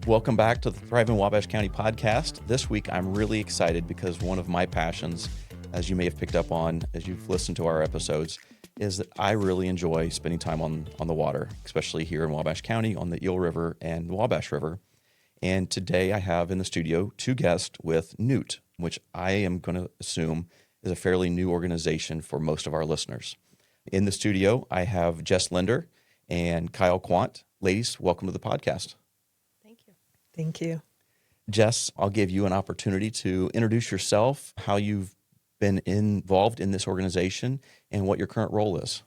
Welcome back to the ThriveIN Wabash County podcast. This week, I'm really excited because one of my passions, as you may have picked up on as you've listened to our episodes, is that I really enjoy spending time on the water, especially here in Wabash County on the Eel River and the Wabash River. And today I have in the studio two guests with NEIWT, which I am going to assume is a fairly new organization for most of our listeners. In the studio, I have Jess Linder and Kyle Quandt. Ladies, welcome to the podcast. Thank you. Jess, I'll give you an opportunity to introduce yourself, how you've been involved in this organization, and what your current role is.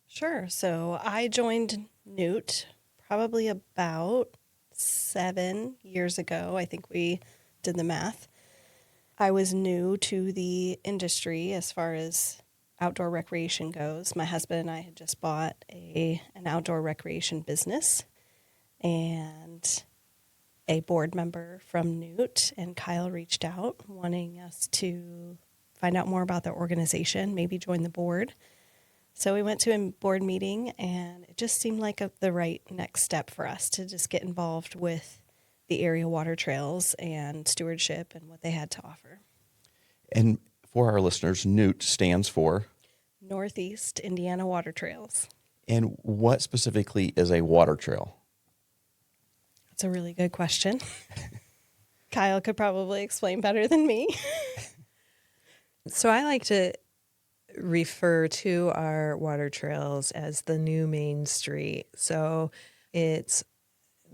Sure. So I joined NEIWT probably about 7 years ago. I think we did the math. I was new to the industry as far as outdoor recreation goes. My husband and I had just bought an outdoor recreation business, and a board member from NEIWT and Kyle reached out wanting us to find out more about the organization, maybe join the board. So we went to a board meeting, and it just seemed like the right next step for us to just get involved with the area water trails and stewardship and what they had to offer. And for our listeners, NEIWT stands for? Northeast Indiana Water Trails. And what specifically is a water trail? That's a really good question. Kyle could probably explain better than me. So I like to refer to our water trails as the new Main Street. So it's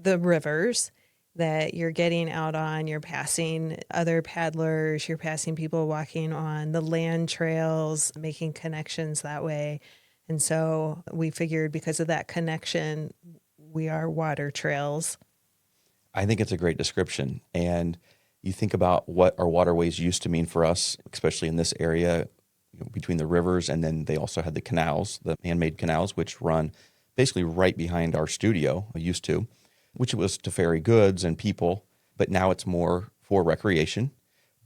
the rivers that you're getting out on, you're passing other paddlers, you're passing people walking on the land trails, making connections that way. And so we figured because of that connection, we are water trails. I think it's a great description. And you think about what our waterways used to mean for us, especially in this area, between the rivers, and then they also had the canals, the man-made canals, which run basically right behind our studio, used to, which was to ferry goods and people, but now it's more for recreation.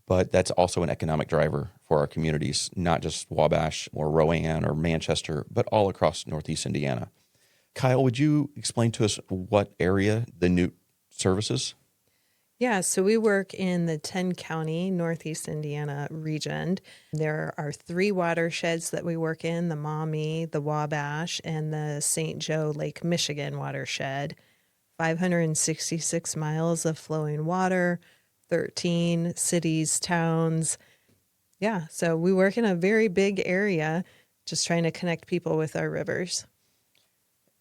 But that's also an economic driver for our communities, not just Wabash or Rowan or Manchester, but all across Northeast Indiana. Kyle, would you explain to us what area the NEIWT services? Yeah, so we work in the 10-county Northeast Indiana region. There are 3 watersheds that we work in, the Maumee, the Wabash, and the St. Joe Lake Michigan watershed. 566 miles of flowing water, 13 cities, towns. Yeah, so we work in a very big area, just trying to connect people with our rivers.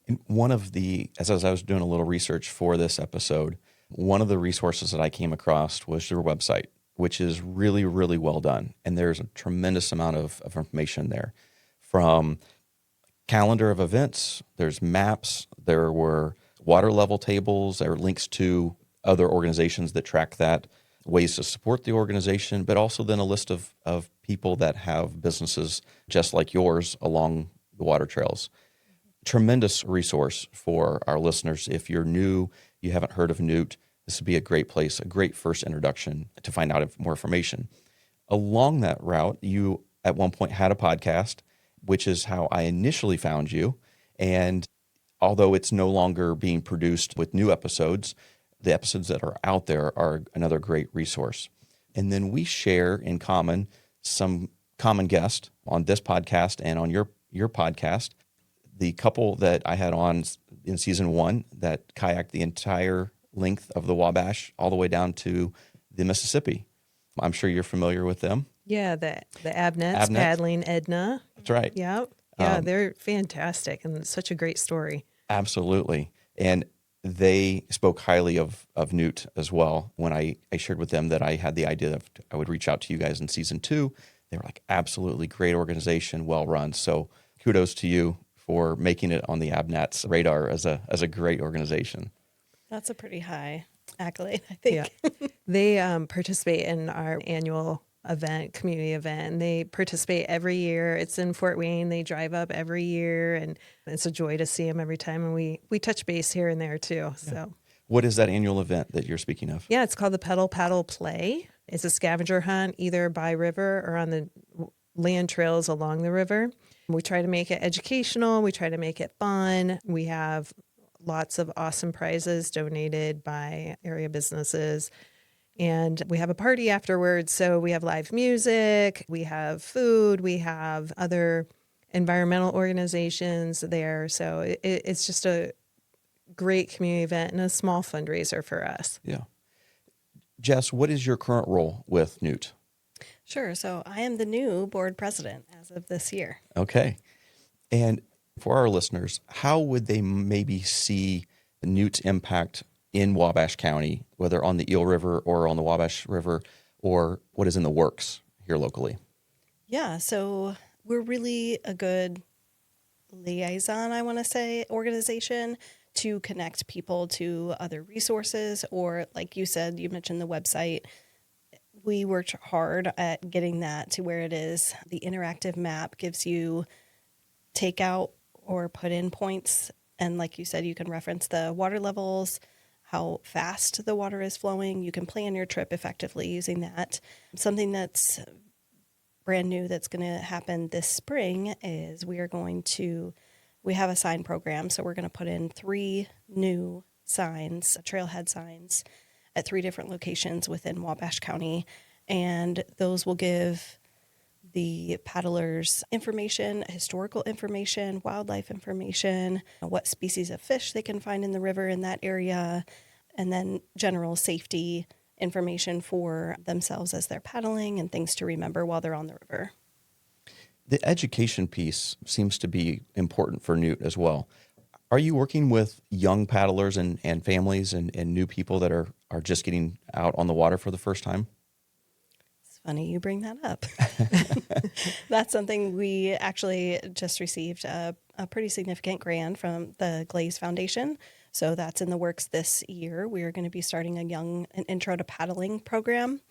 And one of the, as I was doing a little research for this episode, one of the resources that I came across was your website, which is really, really well done. And there's a tremendous amount of information there, from calendar of events, there's maps, there were water level tables, there are links to other organizations that track that, ways to support the organization, but also then a list of people that have businesses just like yours along the water trails. Tremendous resource for our listeners. If you're new, you haven't heard of NEIWT, this would be a great place, a great first introduction to find out more information. Along that route, you at one point had a podcast, which is how I initially found you. And although it's no longer being produced with new episodes, the episodes that are out there are another great resource. And then we share in common some common guests on this podcast and on your podcast. The couple that I had on in season 1 that kayaked the entire length of the Wabash all the way down to the Mississippi. I'm sure you're familiar with them. Yeah, the Abnets, paddling Edna. That's right. Yeah, they're fantastic, and it's such a great story. Absolutely. And they spoke highly of NEIWT as well. When I shared with them that I had the idea that I would reach out to you guys in season 2, they were like, absolutely great organization, well run. So kudos to you for making it on the Abnets radar as a great organization. That's a pretty high accolade, I think. Yeah. They participate in our annual community event, and they participate every year. It's in Fort Wayne. They drive up every year, and it's a joy to see them every time. And we touch base here and there too. Yeah. So, what is that annual event that you're speaking of? Yeah, it's called the Pedal Paddle Play. It's a scavenger hunt either by river or on the land trails along the river. We try to make it educational. We try to make it fun. We have lots of awesome prizes donated by area businesses. And we have a party afterwards. So we have live music, we have food, we have other environmental organizations there. So it's just a great community event and a small fundraiser for us. Yeah. Jess, what is your current role with NEIWT? Sure. So I am the new board president as of this year. Okay. And for our listeners, how would they maybe see the NEIWT's impact in Wabash County, whether on the Eel River or on the Wabash River, or what is in the works here locally? Yeah. So we're really a good liaison, I want to say, organization to connect people to other resources, or like you said, you mentioned the website. We worked hard at getting that to where it is. The interactive map gives you take out or put in points. And like you said, you can reference the water levels, how fast the water is flowing. You can plan your trip effectively using that. Something that's brand new that's going to happen this spring is we have a sign program. So we're going to put in 3 new signs, trailhead signs, at 3 different locations within Wabash County. And those will give the paddlers information, historical information, wildlife information, what species of fish they can find in the river in that area, and then general safety information for themselves as they're paddling and things to remember while they're on the river. The education piece seems to be important for NEIWT as well. Are you working with young paddlers and families and new people that are just getting out on the water for the first time? It's funny you bring that up. That's something we actually just received a pretty significant grant from the Glaze Foundation. So that's in the works this year. We are going to be starting an intro to paddling program.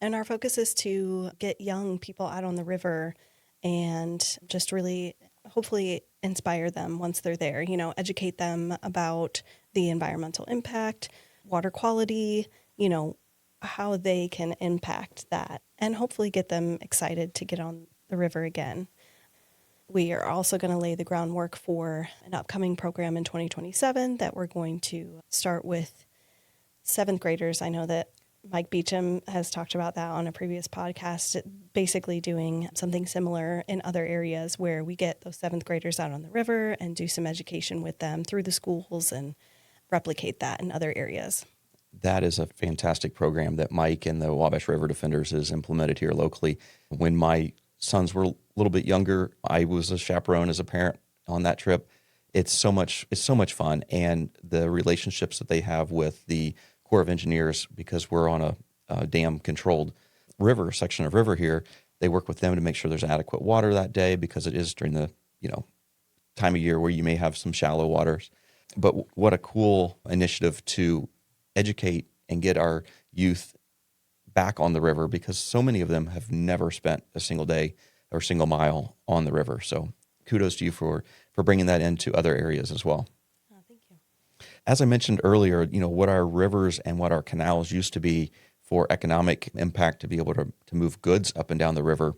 And our focus is to get young people out on the river and just really hopefully inspire them once they're there, educate them about the environmental impact, water quality, how they can impact that, and hopefully get them excited to get on the river again. We are also going to lay the groundwork for an upcoming program in 2027 that we're going to start with 7th graders. I know that Mike Beecham has talked about that on a previous podcast, basically doing something similar in other areas where we get those 7th graders out on the river and do some education with them through the schools and replicate that in other areas. That is a fantastic program that Mike and the Wabash River Defenders has implemented here locally. When my sons were a little bit younger, I was a chaperone as a parent on that trip. It's so much fun, and the relationships that they have with the Corps of Engineers, because we're on a dam-controlled river, section of river here, they work with them to make sure there's adequate water that day, because it is during the time of year where you may have some shallow waters. But what a cool initiative to educate and get our youth back on the river, because so many of them have never spent a single day or single mile on the river. So kudos to you for bringing that into other areas as well. Oh, thank you. As I mentioned earlier, what our rivers and what our canals used to be for economic impact, to be able to move goods up and down the river.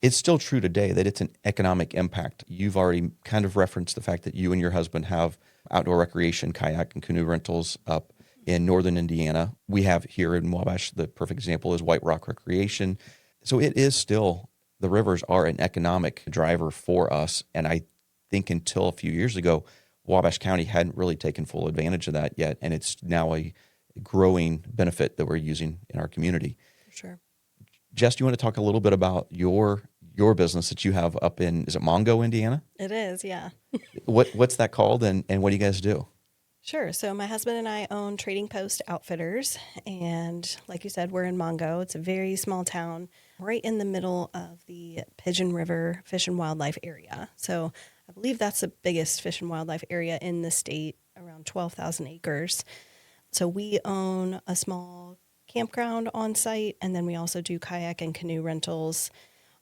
It's still true today that it's an economic impact. You've already kind of referenced the fact that you and your husband have outdoor recreation, kayak and canoe rentals up in northern Indiana. We have here in Wabash, the perfect example is White Rock Recreation. So it is still, the rivers are an economic driver for us. And I think until a few years ago, Wabash County hadn't really taken full advantage of that yet. And it's now a growing benefit that we're using in our community. For sure. Jess, do you want to talk a little bit about your business that you have up in, is it Mongo, Indiana? It is, yeah. What's that called, and what do you guys do? Sure. So my husband and I own Trading Post Outfitters, and like you said, we're in Mongo. It's a very small town right in the middle of the Pigeon River Fish and Wildlife area. So I believe that's the biggest fish and wildlife area in the state, around 12,000 acres. So we own a small campground on site, and then we also do kayak and canoe rentals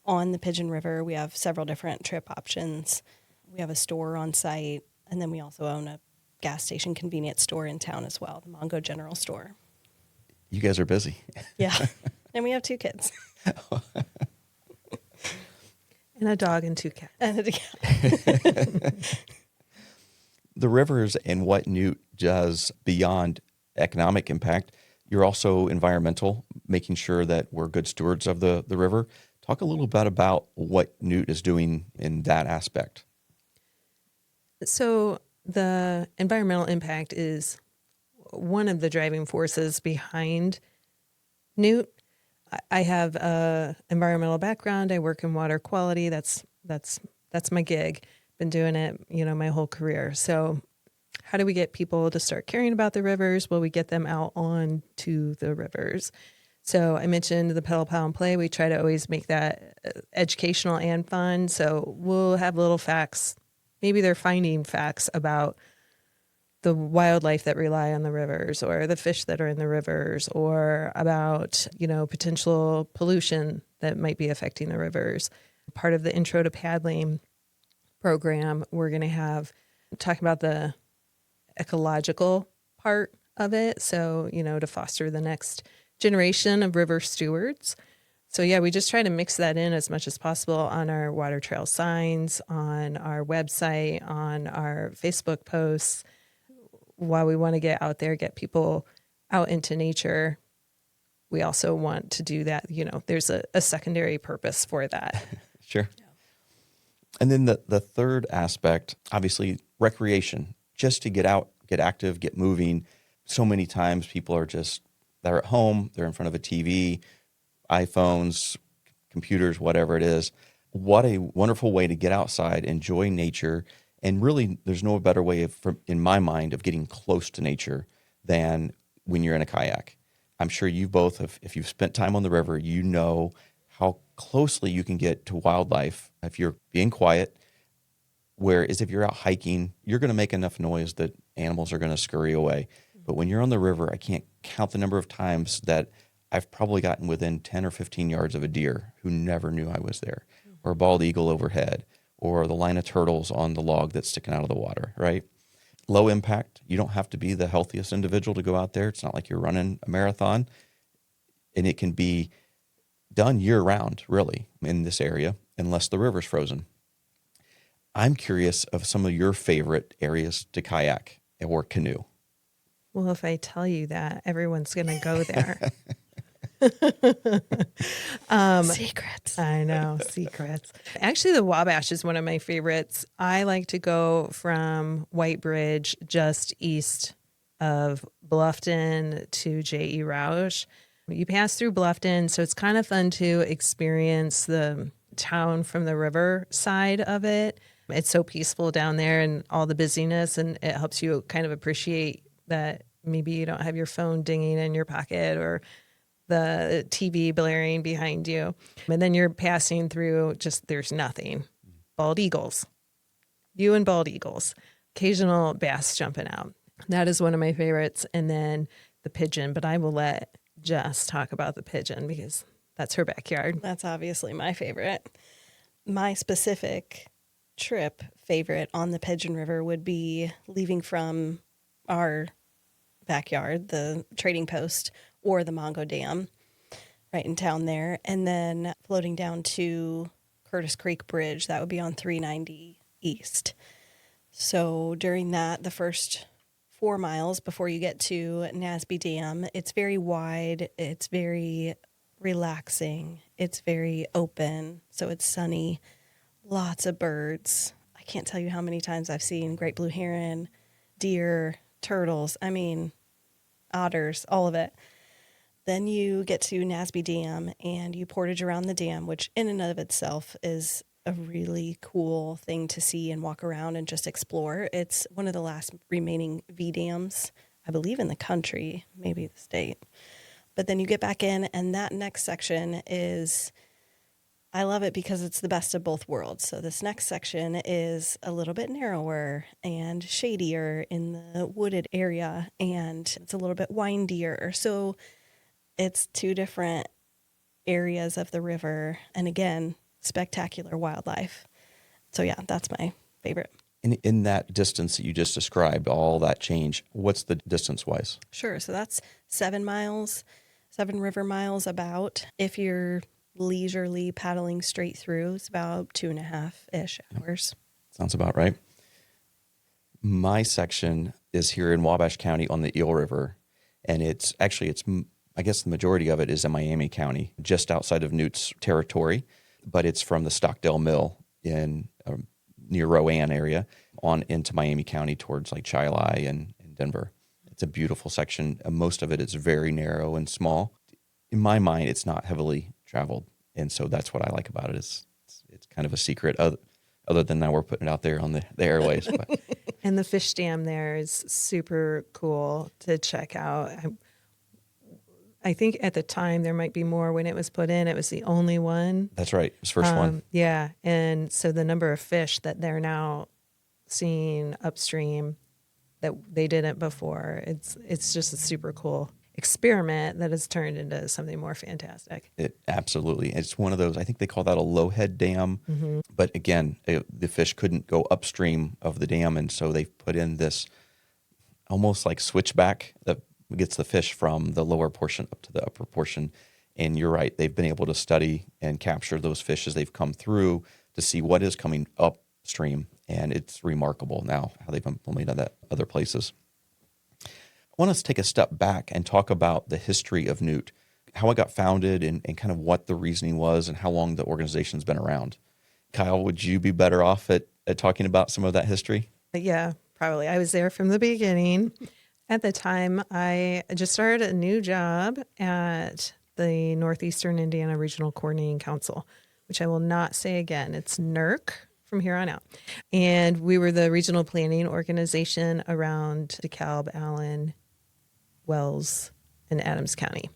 on the Pigeon River. We have several different trip options. We have a store on site, and then we also own a gas station convenience store in town as well, the Mongo General Store. You guys are busy. Yeah. And we have 2 kids. And a dog and 2 cats. And The rivers and what NEIWT does beyond economic impact, you're also environmental, making sure that we're good stewards of the river. Talk a little bit about what NEIWT is doing in that aspect. So the environmental impact is one of the driving forces behind NEIWT. I have a environmental background. I work in water quality. That's my gig. Been doing it, my whole career. So how do we get people to start caring about the rivers? Well, we get them out onto the rivers. So I mentioned the pedal, plow, and play. We try to always make that educational and fun. So we'll have little facts. Maybe they're finding facts about the wildlife that rely on the rivers, or the fish that are in the rivers, or about, potential pollution that might be affecting the rivers. Part of the Intro to Paddling program, we're going to talk about the ecological part of it. So, to foster the next generation of river stewards. So yeah, we just try to mix that in as much as possible on our water trail signs, on our website, on our Facebook posts. While we want to get out there, get people out into nature, we also want to do that. There's a secondary purpose for that. Sure. Yeah. And then the third aspect, obviously recreation, just to get out, get active, get moving. So many times people they're at home, they're in front of a TV, iPhones, computers, whatever it is. What a wonderful way to get outside, enjoy nature. And really, there's no better way, in my mind, of getting close to nature than when you're in a kayak. I'm sure you both have, if you've spent time on the river, you know how closely you can get to wildlife if you're being quiet. Whereas if you're out hiking, you're going to make enough noise that animals are going to scurry away. But when you're on the river, I can't count the number of times that I've probably gotten within 10 or 15 yards of a deer who never knew I was there, or a bald eagle overhead, or the line of turtles on the log that's sticking out of the water, right? Low impact. You don't have to be the healthiest individual to go out there. It's not like you're running a marathon. And it can be done year-round, really, in this area, unless the river's frozen. I'm curious of some of your favorite areas to kayak or canoe. Well, if I tell you that, everyone's going to go there. Secrets. I know, secrets. Actually, the Wabash is one of my favorites. I like to go from White Bridge just east of Bluffton to J.E. Roush. You pass through Bluffton, so it's kind of fun to experience the town from the river side of it. It's so peaceful down there and all the busyness, and it helps you kind of appreciate that maybe you don't have your phone dinging in your pocket or the TV blaring behind you. And then you're passing through there's nothing. Bald eagles. You and bald eagles. Occasional bass jumping out. That is one of my favorites. And then the pigeon, but I will let Jess talk about the pigeon because that's her backyard. That's obviously my favorite. My specific trip favorite on the Pigeon River would be leaving from our backyard, the trading post, or the Mongo Dam right in town there, and then floating down to Curtis Creek Bridge. That would be on 390 East. So during that, the first 4 miles before you get to Nasby Dam, it's very wide, it's very relaxing, it's very open, so it's sunny, lots of birds. I can't tell you how many times I've seen great blue heron, deer, turtles, otters, all of it. Then you get to Nasby Dam and you portage around the dam, which in and of itself is a really cool thing to see and walk around and just explore. It's one of the last remaining V dams, I believe, in the country, maybe the state. But then you get back in, and that next section is, I love it because it's the best of both worlds. So this next section is a little bit narrower and shadier in the wooded area, and it's a little bit windier. So it's 2 different areas of the river, and again, spectacular wildlife. So yeah, that's my favorite. In that distance that you just described, all that change, what's the distance-wise? Sure. So that's 7 river miles about. If you're leisurely paddling straight through, it's about 2.5-ish hours. Sounds about right. My section is here in Wabash County on the Eel River, and I guess the majority of it is in Miami County, just outside of NEIWT's territory, but it's from the Stockdale Mill in near Rowan area on into Miami County towards like Chi-Li and Denver. It's a beautiful section. Most of it is very narrow and small. In my mind, it's not heavily traveled, and so that's what I like about it. It's kind of a secret, other than now we're putting it out there on the airways. But. And the fish dam there is super cool to check out. I think at the time there might be more. When it was put in, it was the only one. That's right. It was the first one. Yeah. And so the number of fish that they're now seeing upstream that they didn't before, it's just a super cool experiment that has turned into something more fantastic. It absolutely. It's one of those, I think they call that a low head dam. Mm-hmm. But again, the fish couldn't go upstream of the dam. And so they've put in this almost like switchback that gets the fish from the lower portion up to the upper portion. And you're right, they've been able to study and capture those fish as they've come through to see what is coming upstream. And it's remarkable now how they've implemented that other places. I want us to take a step back and talk about the history of NEIWT, how it got founded and kind of what the reasoning was and how long the organization's been around. Kyle, would you be better off at talking about some of that history? Yeah, probably. I was there from the beginning. At the time, I just started a new job at the Northeastern Indiana Regional Coordinating Council, which I will not say again. It's NERC from here on out. And we were the regional planning organization around DeKalb, Allen, Wells, and Adams County.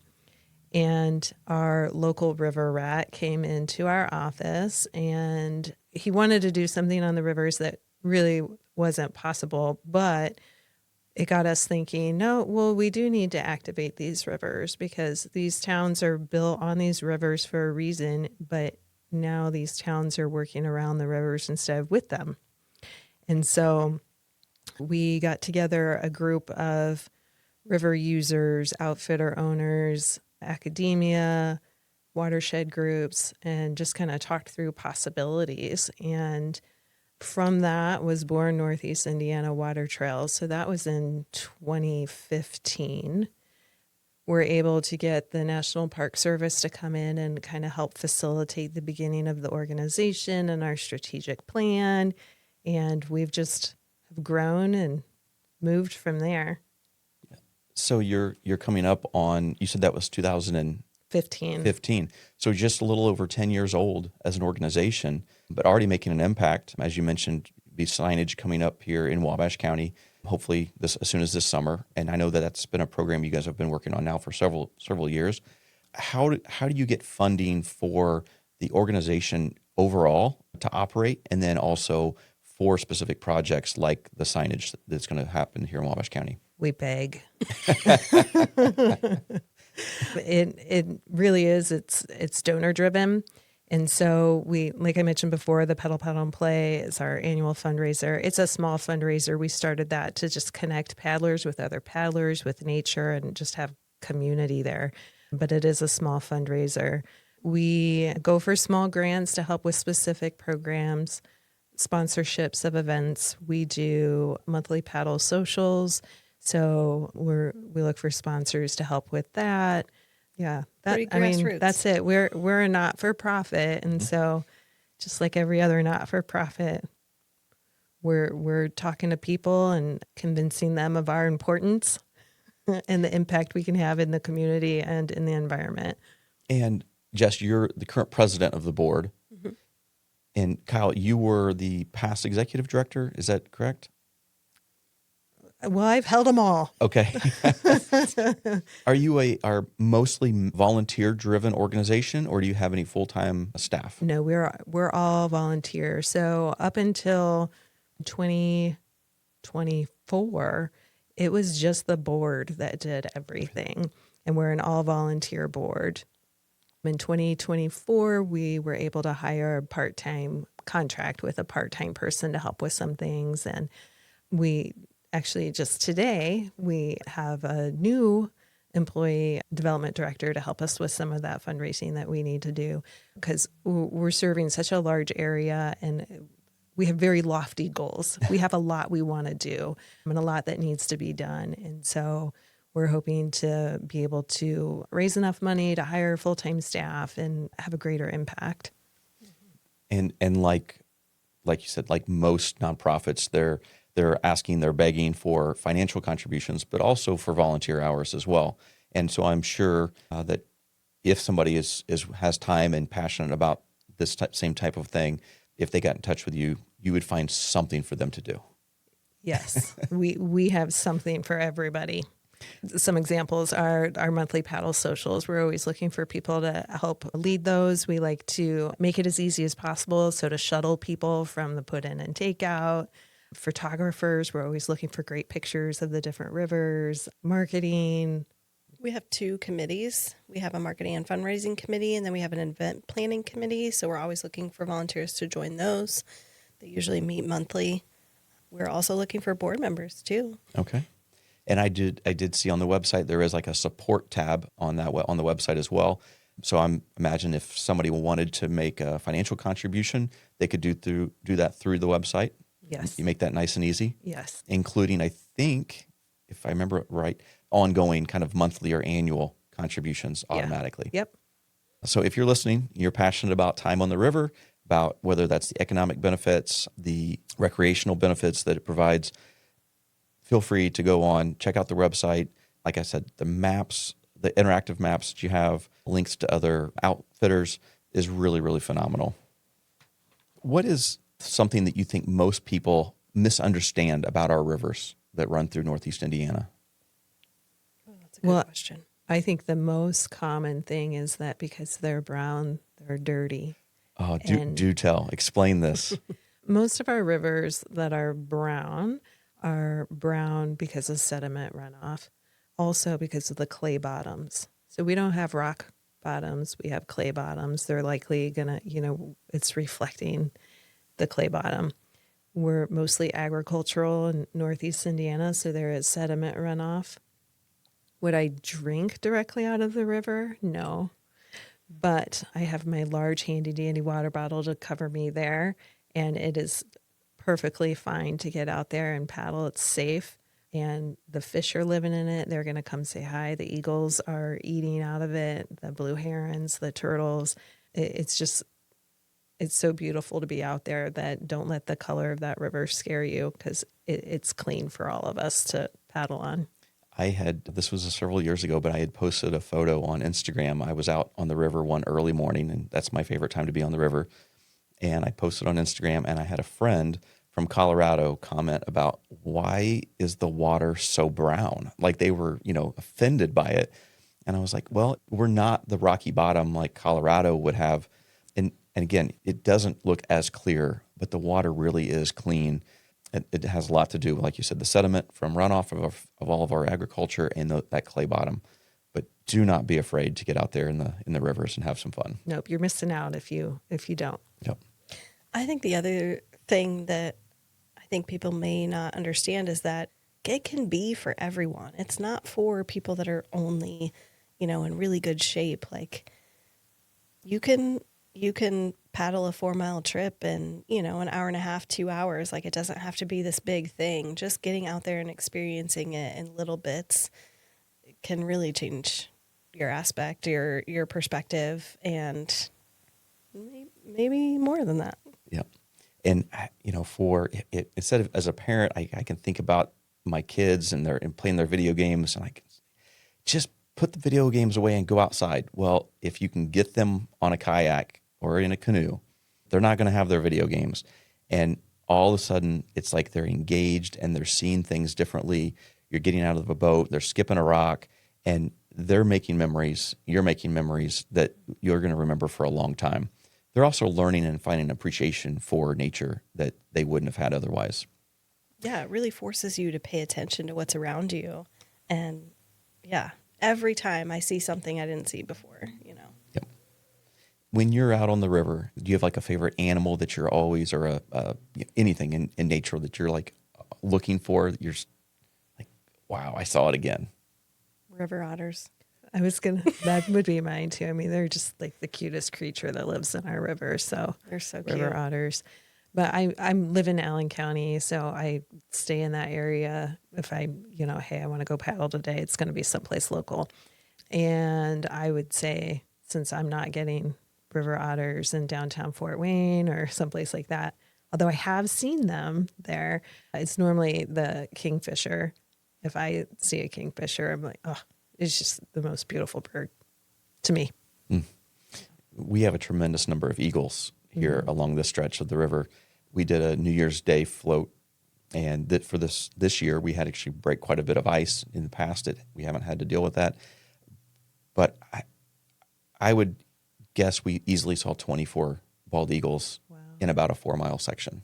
And our local river rat came into our office, and he wanted to do something on the rivers that really wasn't possible, but it got us thinking, we do need to activate these rivers because these towns are built on these rivers for a reason, but now these towns are working around the rivers instead of with them. And so we got together a group of river users, outfitter owners, academia, watershed groups, and just kind of talked through possibilities. And from that was born Northeast Indiana Water Trails. So that was in 2015. We're able to get the National Park Service to come in and kind of help facilitate the beginning of the organization and our strategic plan. And we've just have grown and moved from there. So you're coming up on, you said that was 2015. So just a little over 10 years old as an organization, but already making an impact. As you mentioned, be signage coming up here in Wabash County, hopefully as soon as this summer. And I know that that's been a program you guys have been working on now for several years. How do you get funding for the organization overall to operate, and then also for specific projects like the signage that's going to happen here in Wabash County? We beg. It really is. It's donor driven. And so we, like I mentioned before, the Pedal and Play is our annual fundraiser. It's a small fundraiser. We started that to just connect paddlers with other paddlers, with nature, and just have community there. But it is a small fundraiser. We go for small grants to help with specific programs, sponsorships of events. We do monthly paddle socials. So we look for sponsors to help with that. Yeah, that's it. We're a not-for-profit, and so just like every other not-for-profit, we're talking to people and convincing them of our importance and the impact we can have in the community and in the environment. And Jess, you're the current president of the board, mm-hmm. And Kyle, you were the past executive director. Is that correct? Well, I've held them all. Okay. Are you are mostly volunteer-driven organization, or do you have any full-time staff? No, we're all volunteer. So up until 2024, it was just the board that did everything, and we're an all-volunteer board. In 2024, we were able to hire a part-time contract with a part-time person to help with some things, and we actually, just today, we have a new employee development director to help us with some of that fundraising that we need to do, because we're serving such a large area and we have very lofty goals. We have a lot we want to do and a lot that needs to be done. And so we're hoping to be able to raise enough money to hire full-time staff and have a greater impact. And like you said, like most nonprofits, they're begging for financial contributions, but also for volunteer hours as well. And so I'm sure that if somebody has time and passionate about this same type of thing, if they got in touch with you, you would find something for them to do. Yes, we have something for everybody. Some examples are our monthly paddle socials. We're always looking for people to help lead those. We like to make it as easy as possible. So to shuttle people from the put in and takeout. Photographers, we're always looking for great pictures of the different rivers. Marketing. We have 2 committees. We have a marketing and fundraising committee, and then we have an event planning committee. So we're always looking for volunteers to join those. They usually meet monthly. We're also looking for board members too. Okay. And I did see on the website there is like a support tab on the website as well. So I'm imagine if somebody wanted to make a financial contribution, they could do that through the website. Yes. You make that nice and easy. Yes. Including, I think, if I remember it right, ongoing kind of monthly or annual contributions automatically. Yep. So if you're listening, you're passionate about time on the river, about whether that's the economic benefits, the recreational benefits that it provides, feel free to go on, check out the website. Like I said, the maps, the interactive maps that you have, links to other outfitters is really, really phenomenal. What is something that you think most people misunderstand about our rivers that run through Northeast Indiana? Oh, that's a good question. I think the most common thing is that because they're brown, they're dirty. Oh, do tell. Explain this. Most of our rivers that are brown because of sediment runoff, also because of the clay bottoms. So we don't have rock bottoms, we have clay bottoms. They're likely gonna, it's reflecting the clay bottom. We're mostly agricultural in Northeast Indiana, so there is sediment runoff. Would I drink directly out of the river? No. But I have my large handy dandy water bottle to cover me there, and it is perfectly fine to get out there and paddle. It's safe, and the fish are living in it. They're going to come say hi. The eagles are eating out of it, the blue herons, the turtles. It's so beautiful to be out there. That don't let the color of that river scare you, because it's clean for all of us to paddle on. This was several years ago, but I had posted a photo on Instagram. I was out on the river one early morning, and that's my favorite time to be on the river. And I posted on Instagram, and I had a friend from Colorado comment about, why is the water so brown? Like they were, offended by it. And I was like, well, we're not the rocky bottom like Colorado would have. And again, it doesn't look as clear, but the water really is clean. It has a lot to do with, like you said, the sediment from runoff of all of our agriculture and that clay bottom. But do not be afraid to get out there in the rivers and have some fun. Nope, you're missing out if you don't. Yep. I think the other thing that I think people may not understand is that it can be for everyone. It's not for people that are only, in really good shape. Like you can paddle a 4-mile trip in, an hour and a half, 2 hours. Like it doesn't have to be this big thing. Just getting out there and experiencing it in little bits can really change your aspect, your perspective, and maybe more than that. Yep. And, for it, instead of as a parent, I can think about my kids and playing their video games, and I can just put the video games away and go outside. Well, if you can get them on a kayak or in a canoe, they're not going to have their video games. And all of a sudden, it's like they're engaged and they're seeing things differently. You're getting out of a boat, they're skipping a rock, and they're making memories. You're making memories that you're going to remember for a long time. They're also learning and finding appreciation for nature that they wouldn't have had otherwise. Yeah, it really forces you to pay attention to what's around you. And yeah, every time I see something I didn't see before, Yep. When you're out on the river, do you have like a favorite animal that you're always, or anything in nature that you're like looking for? You're like, wow, I saw it again. River otters. That would be mine too. I mean, they're just like the cutest creature that lives in our river. So They're so cute. river otters. But I live in Allen County, so I stay in that area. If I, hey, I want to go paddle today, it's going to be someplace local. And I would say, since I'm not getting river otters in downtown Fort Wayne or someplace like that, although I have seen them there, it's normally the kingfisher. If I see a kingfisher, I'm like, oh, it's just the most beautiful bird to me. We have a tremendous number of eagles here along this stretch of the river. We did a New Year's Day float, and that for this year, we had actually break quite a bit of ice. In the past, we haven't had to deal with that. But I would guess we easily saw 24 bald eagles in about a 4-mile section.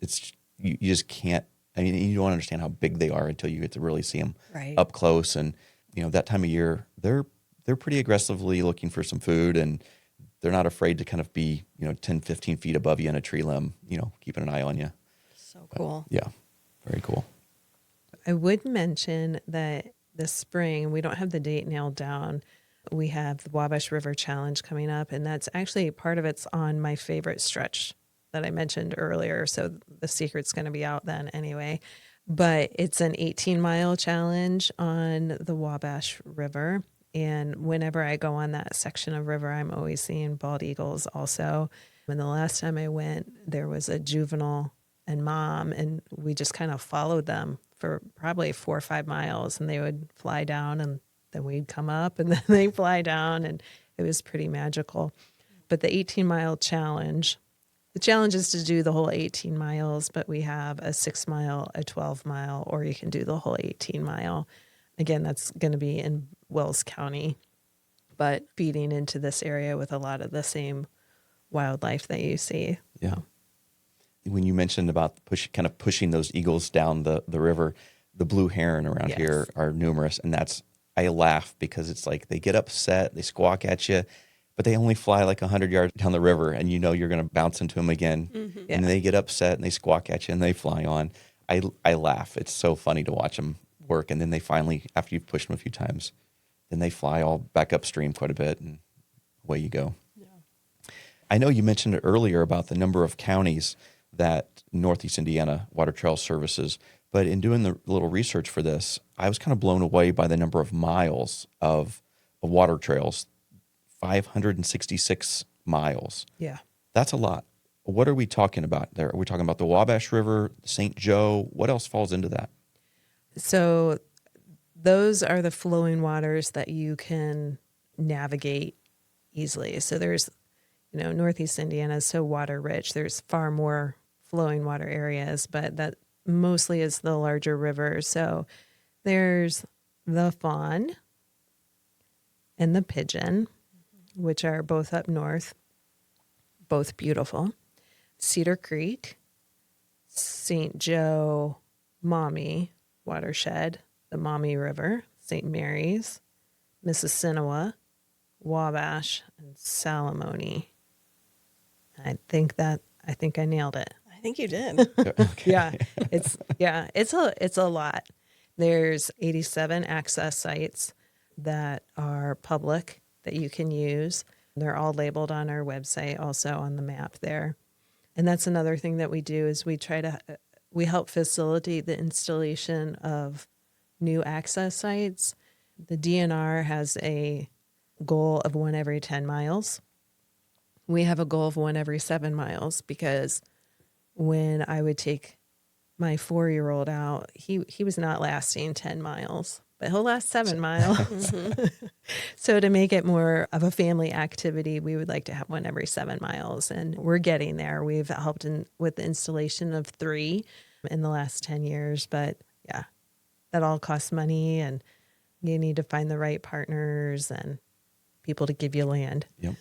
It's you just can't. I mean, you don't understand how big they are until you get to really see them up close. And that time of year, they're pretty aggressively looking for some food, and they're not afraid to kind of be 10, 15 feet above you in a tree limb, keeping an eye on you. So cool. Yeah, very cool. I would mention that this spring, we don't have the date nailed down. We have the Wabash River Challenge coming up, and that's actually part of it's on my favorite stretch that I mentioned earlier. So the secret's going to be out then anyway. But it's an 18-mile challenge on the Wabash River. And whenever I go on that section of river, I'm always seeing bald eagles also. And the last time I went, there was a juvenile and mom, and we just kind of followed them for probably 4 or 5 miles, and they would fly down, and then we'd come up, and then they fly down, and it was pretty magical. But the 18-mile challenge, the challenge is to do the whole 18 miles, but we have a 6-mile, a 12-mile, or you can do the whole 18-mile. Again, that's going to be in Wells County, but feeding into this area with a lot of the same wildlife that you see. Yeah. When you mentioned about pushing those eagles down the river, the blue heron around here are numerous, and I laugh because it's like they get upset, they squawk at you, but they only fly like 100 yards down the river, and you're going to bounce into them again, and they get upset and they squawk at you and they fly on. I laugh. It's so funny to watch them work, and then they finally, after you've pushed them a few times, then they fly all back upstream quite a bit, and away you go. Yeah. I know you mentioned it earlier about the number of counties that Northeast Indiana Water Trail services, but in doing the little research for this, I was kind of blown away by the number of miles of water trails, 566 miles. Yeah. That's a lot. What are we talking about there? Are we talking about the Wabash River, St. Joe? What else falls into that? So those are the flowing waters that you can navigate easily. So there's, Northeast Indiana is so water rich. There's far more flowing water areas, but that mostly is the larger rivers. So there's the Fawn and the Pigeon, which are both up north, both beautiful. Cedar Creek, St. Joe, Maumee watershed, the Maumee River, St. Mary's, Mississinewa, Wabash, and Salamone. I think I nailed it. I think you did. Yeah, it's a lot. There's 87 access sites that are public that you can use. They're all labeled on our website, also on the map there. And that's another thing that we do is we help facilitate the installation of new access sites. The DNR has a goal of 1 every 10 miles. We have a goal of 1 every 7 miles because when I would take my 4-year-old out, he was not lasting 10 miles, but he'll last 7 miles. So to make it more of a family activity, we would like to have 1 every 7 miles, and we're getting there. We've helped with the installation of 3 in the last 10 years, but yeah, that all costs money, and you need to find the right partners and people to give you land. Yep.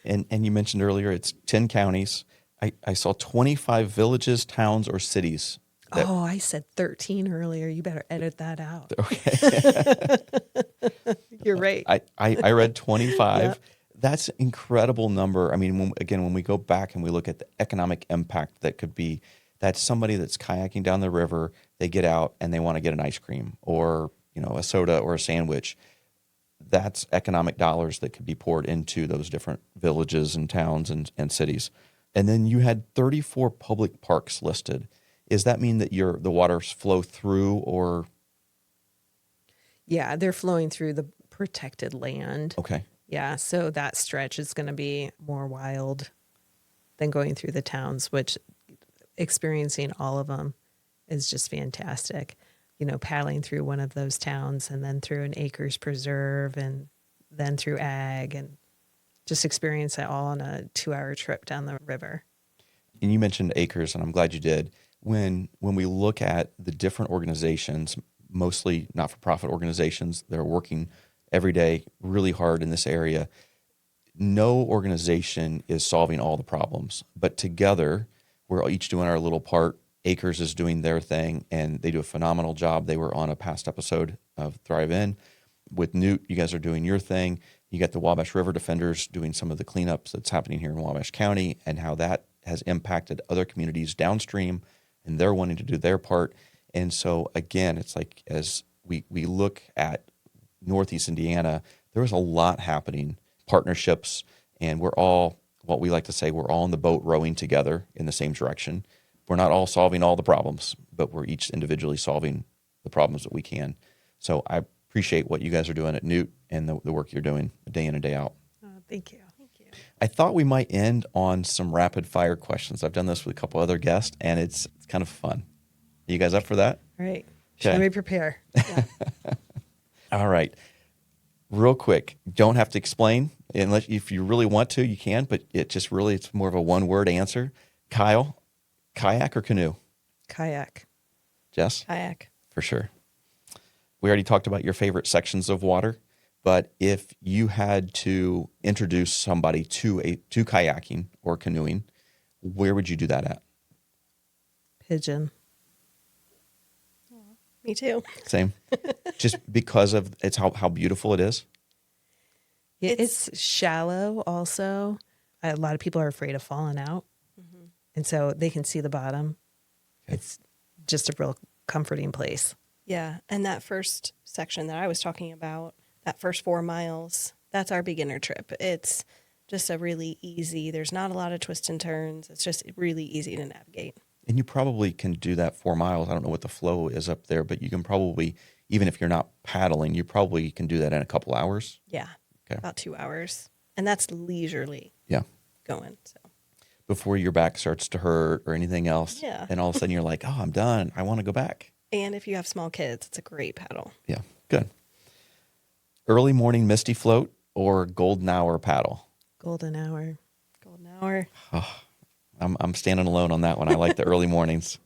And you mentioned earlier it's 10 counties. I saw 25 villages, towns, or cities. I said 13 earlier. You better edit that out. Okay. You're right. I read 25. Yep. That's an incredible number. I mean, when we go back and we look at the economic impact that could be, that's somebody that's kayaking down the river, they get out and they want to get an ice cream or, a soda or a sandwich. That's economic dollars that could be poured into those different villages and towns and cities. And then you had 34 public parks listed. Does that mean that the waters flow through or? Yeah, they're flowing through the protected land. Okay. Yeah, so that stretch is going to be more wild than going through the towns, which experiencing all of them is just fantastic. You know, paddling through one of those towns and then through an acres preserve and then through ag and just experience it all on a 2-hour trip down the river. And you mentioned acres, and I'm glad you did. When we look at the different organizations, mostly not-for-profit organizations that are working every day really hard in this area, no organization is solving all the problems. But together, we're each doing our little part. Acres is doing their thing, and they do a phenomenal job. They were on a past episode of ThriveIN. With NEIWT, you guys are doing your thing. You got the Wabash River Defenders doing some of the cleanups that's happening here in Wabash County and how that has impacted other communities downstream, and they're wanting to do their part. And so, again, it's like as we look at Northeast Indiana, there is a lot happening, partnerships, and we're all, what we like to say, we're all in the boat rowing together in the same direction. We're not all solving all the problems, but we're each individually solving the problems that we can. So I appreciate what you guys are doing at NEIWT and the work you're doing day in and day out. Oh, thank you. Thank you. I thought we might end on some rapid fire questions. I've done this with a couple other guests, and it's kind of fun. Are you guys up for that? All right. Okay. Let me prepare. Yeah. All right. Real quick, don't have to explain. Unless if you really want to, you can, but it's more of a one-word answer. Kyle, kayak or canoe? Kayak. Jess? Kayak. For sure. We already talked about your favorite sections of water, but if you had to introduce somebody to kayaking or canoeing, where would you do that at? Pigeon. Me too. Same. Just because of it's how beautiful it is. Yeah, it's shallow also. A lot of people are afraid of falling out. Mm-hmm. And so they can see the bottom. Okay. It's just a real comforting place. Yeah. And that first section that I was talking about, that first 4 miles, that's our beginner trip. It's just a really easy, there's not a lot of twists and turns. It's just really easy to navigate. And you probably can do that 4 miles. I don't know what the flow is up there, but you can probably, even if you're not paddling, you probably can do that in a couple hours. Yeah. Okay. About 2 hours. And that's leisurely going. So before your back starts to hurt or anything else. Yeah. And all of a sudden you're like, oh, I'm done. I want to go back. And if you have small kids, it's a great paddle. Yeah. Good. Early morning misty float or golden hour paddle? Golden hour. Golden hour. Oh, I'm standing alone on that one. I like the early mornings.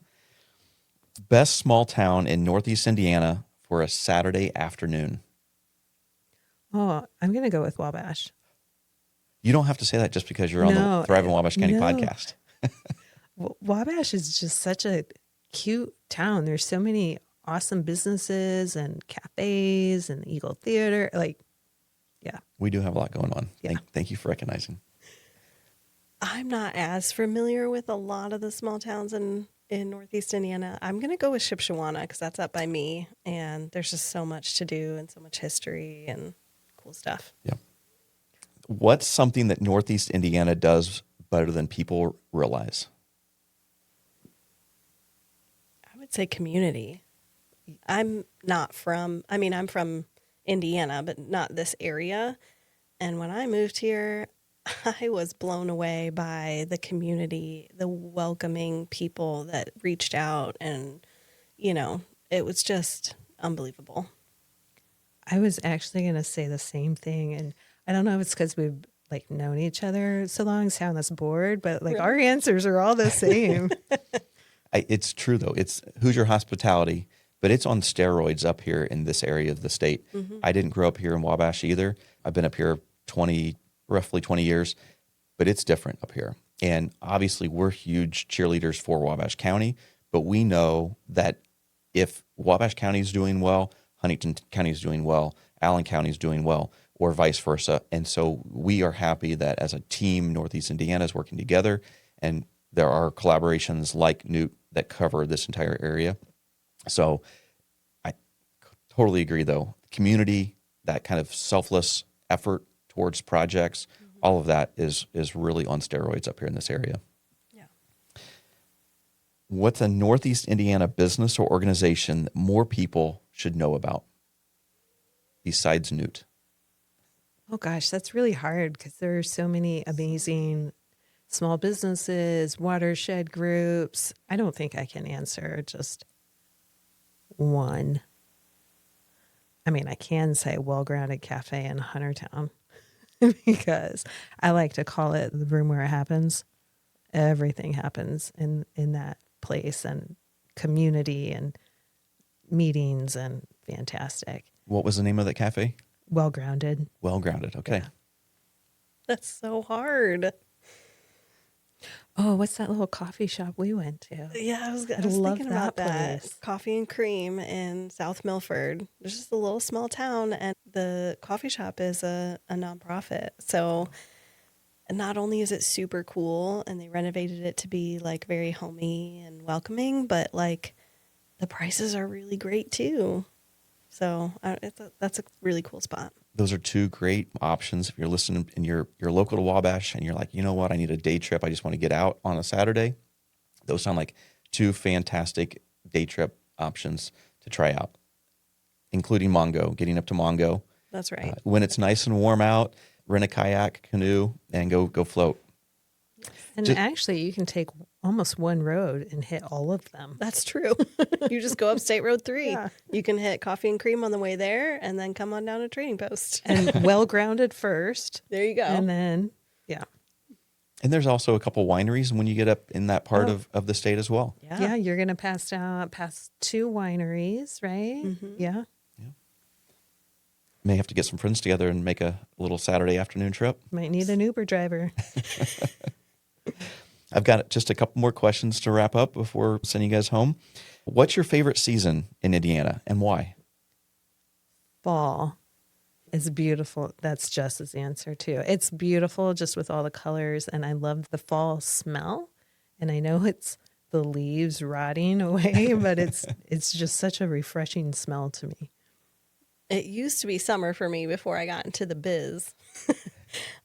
Best small town in Northeast Indiana for a Saturday afternoon? Oh, I'm going to go with Wabash. You don't have to say that just because you're on the ThriveIN Wabash County podcast. Wabash is just such a cute town. There's so many awesome businesses and cafes and the Eagle Theater. We do have a lot going on. Yeah. Thank you for recognizing. I'm not as familiar with a lot of the small towns in Northeast Indiana. I'm going to go with Shipshewana because that's up by me. And there's just so much to do and so much history and cool stuff. Yeah. What's something that Northeast Indiana does better than people realize? I would say community. I'm from Indiana, but not this area. And when I moved here, I was blown away by the community, the welcoming people that reached out, and, it was just unbelievable. I was actually going to say the same thing. And I don't know if it's because we've known each other so long, so on this board, but really? Our answers are all the same. It's true though. It's Hoosier hospitality, but it's on steroids up here in this area of the state. Mm-hmm. I didn't grow up here in Wabash either. I've been up here roughly 20 years, but it's different up here. And obviously we're huge cheerleaders for Wabash County, but we know that if Wabash County is doing well, Huntington County is doing well, Allen County is doing well, or vice versa. And so we are happy that as a team, Northeast Indiana is working together, and there are collaborations like NEIWT that cover this entire area. So I totally agree, though. Community, that kind of selfless effort towards projects, all of that is really on steroids up here in this area. What's a Northeast Indiana business or organization that more people should know about besides NEIWT? Oh gosh, that's really hard because there are so many amazing small businesses, watershed groups. I don't think I can answer just one. I mean, I can say Well Grounded Cafe in Huntertown because I like to call it the room where it happens. Everything happens in that place, and community and meetings, and fantastic. What was the name of that cafe? Well Grounded. Well Grounded. Okay. Yeah. That's so hard. Oh, what's that little coffee shop we went to? Yeah, I was love thinking about that. place. Coffee and Cream in South Milford. There's just a little small town, and the coffee shop is a nonprofit. So not only is it super cool, and they renovated it to be like very homey and welcoming, but like the prices are really great too. So that's a really cool spot. Those are two great options if you're listening and you're local to Wabash and you're like, you know what, I need a day trip. I just want to get out on a Saturday. Those sound like two fantastic day trip options to try out, including Mongo, getting up to Mongo. That's right. When it's nice and warm out, rent a kayak, canoe, and go float. And actually, you can take almost one road and hit all of them. That's true. You just go up State Road 3. Yeah. You can hit Coffee and Cream on the way there and then come on down to Trading Post. And Well Grounded first. There you go. And then, yeah. And there's also a couple wineries when you get up in that part of the state as well. Yeah, you're going to pass two wineries, right? Mm-hmm. Yeah. May have to get some friends together and make a little Saturday afternoon trip. Might need an Uber driver. I've got just a couple more questions to wrap up before sending you guys home. What's your favorite season in Indiana and why? Fall is beautiful. That's Jess's answer too. It's beautiful just with all the colors, and I love the fall smell. And I know it's the leaves rotting away, but it's just such a refreshing smell to me. It used to be summer for me before I got into the biz.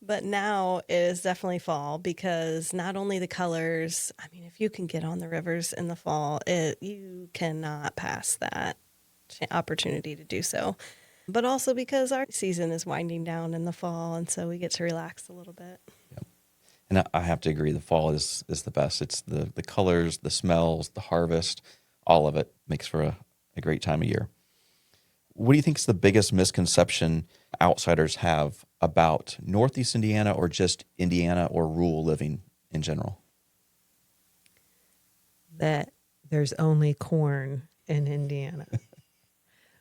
But now it is definitely fall because not only the colors, I mean, if you can get on the rivers in the fall, you cannot pass that opportunity to do so. But also because our season is winding down in the fall, and so we get to relax a little bit. Yep. And I have to agree, the fall is the best. It's the colors, the smells, the harvest, all of it makes for a great time of year. What do you think is the biggest misconception outsiders have about Northeast Indiana or just Indiana or rural living in general? That there's only corn in Indiana.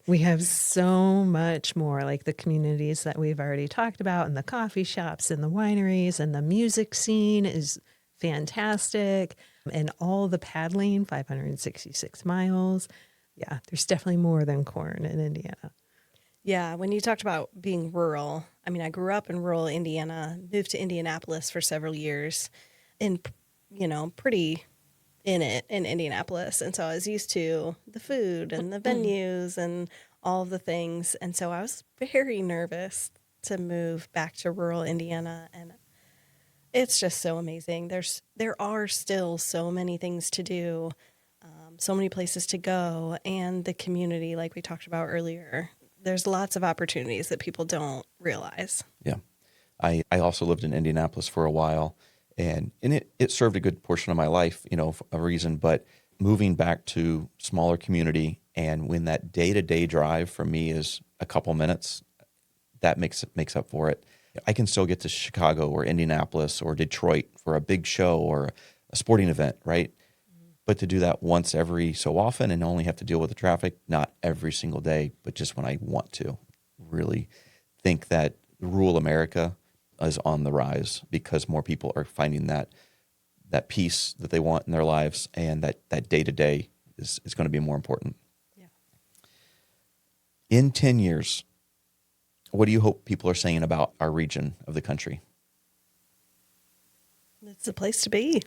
We have so much more, like the communities that we've already talked about, and the coffee shops and the wineries, and the music scene is fantastic, and all the paddling, 566 miles. Yeah, there's definitely more than corn in Indiana. Yeah, when you talked about being rural, I mean, I grew up in rural Indiana, moved to Indianapolis for several years, pretty in it in Indianapolis. And so I was used to the food and the venues and all of the things. And so I was very nervous to move back to rural Indiana. And it's just so amazing. There are still so many things to do, so many places to go, and the community, like we talked about earlier. There's lots of opportunities that people don't realize. Yeah. I also lived in Indianapolis for a while, and it served a good portion of my life, for a reason, but moving back to smaller community, and when that day-to-day drive for me is a couple minutes, that makes up for it. I can still get to Chicago or Indianapolis or Detroit for a big show or a sporting event, right? But to do that once every so often and only have to deal with the traffic, not every single day, but just when I want to, really think that rural America is on the rise because more people are finding that peace that they want in their lives, and that day-to-day is going to be more important. Yeah. In 10 years, what do you hope people are saying about our region of the country? It's the place to be.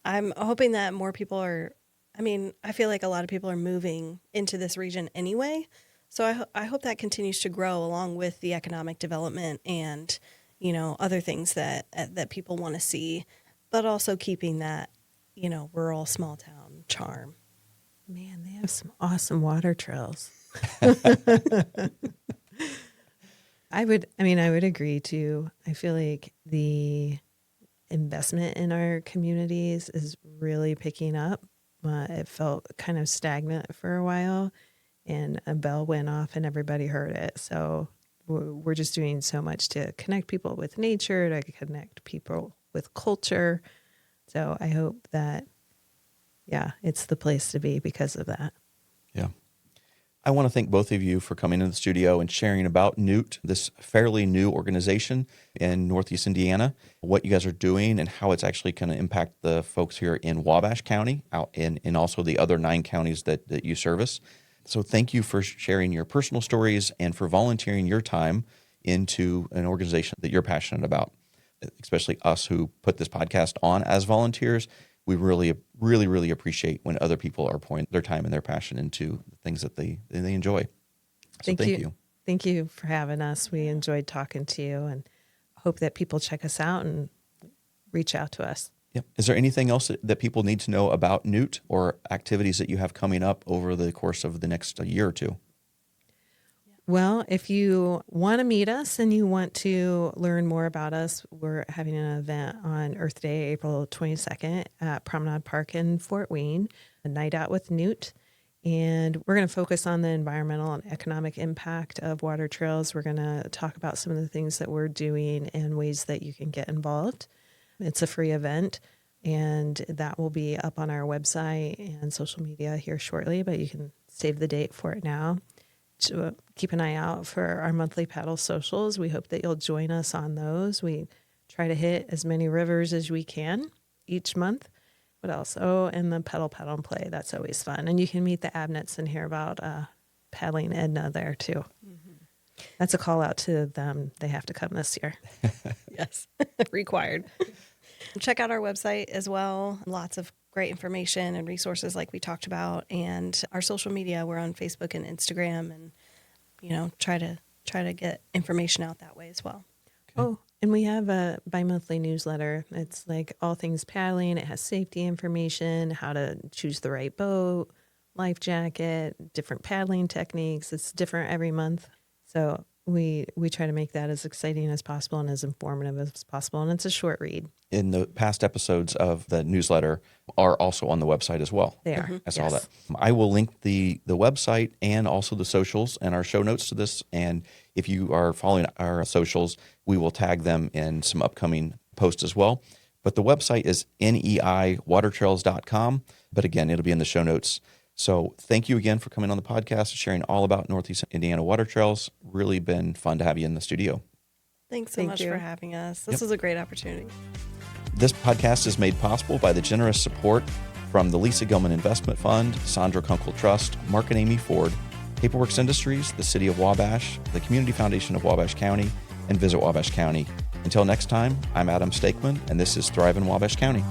I'm hoping that more people I feel like a lot of people are moving into this region anyway. So I hope that continues to grow along with the economic development and, other things that people want to see, but also keeping that rural small town charm. Man, they have some awesome water trails. I would agree too. I feel like the investment in our communities is really picking up. It felt kind of stagnant for a while, and a bell went off and everybody heard it. So we're just doing so much to connect people with nature, to connect people with culture. So I hope that, it's the place to be because of that. Yeah. I want to thank both of you for coming into the studio and sharing about NEIWT, this fairly new organization in Northeast Indiana, what you guys are doing and how it's actually going to impact the folks here in Wabash County out in also the other 9 counties that you service. So thank you for sharing your personal stories and for volunteering your time into an organization that you're passionate about, especially us who put this podcast on as volunteers. We really, really, really appreciate when other people are pouring their time and their passion into the things that they enjoy. So thank you. Thank you for having us. We enjoyed talking to you and hope that people check us out and reach out to us. Yeah. Is there anything else that people need to know about NEIWT or activities that you have coming up over the course of the next year or two? Well, if you want to meet us and you want to learn more about us, we're having an event on Earth Day, April 22nd at Promenade Park in Fort Wayne, a night out with NEIWT. And we're going to focus on the environmental and economic impact of water trails. We're going to talk about some of the things that we're doing and ways that you can get involved. It's a free event, and that will be up on our website and social media here shortly, but you can save the date for it now. So keep an eye out for our monthly paddle socials. We hope that you'll join us on those. We try to hit as many rivers as we can each month. What else? Oh, and the paddle and play. That's always fun. And you can meet the Abnets and hear about paddling Edna there too. Mm-hmm. That's a call out to them. They have to come this year. Yes, required. Check out our website as well. Lots of great information and resources like we talked about, and our social media. We're on Facebook and Instagram, and try to get information out that way as well. Okay. Oh, and we have a bi-monthly newsletter. It's like all things paddling. It has safety information, how to choose the right boat, life jacket, different paddling techniques. It's different every month. So we try to make that as exciting as possible and as informative as possible. And it's a short read. In the past episodes of the newsletter are also on the website as well. They are. I saw that. I will link the website and also the socials and our show notes to this. And if you are following our socials, we will tag them in some upcoming posts as well. But the website is NEIWatertrails.com. But again, it'll be in the show notes. So thank you again for coming on the podcast and sharing all about Northeast Indiana water trails. Really been fun to have you in the studio. Thanks so much for having us. This was a great opportunity. This podcast is made possible by the generous support from the Lisa Gilman Investment Fund, Sandra Kunkel Trust, Mark and Amy Ford, Paperworks Industries, the City of Wabash, the Community Foundation of Wabash County, and Visit Wabash County. Until next time, I'm Adam Stakeman, and this is ThriveIN Wabash County.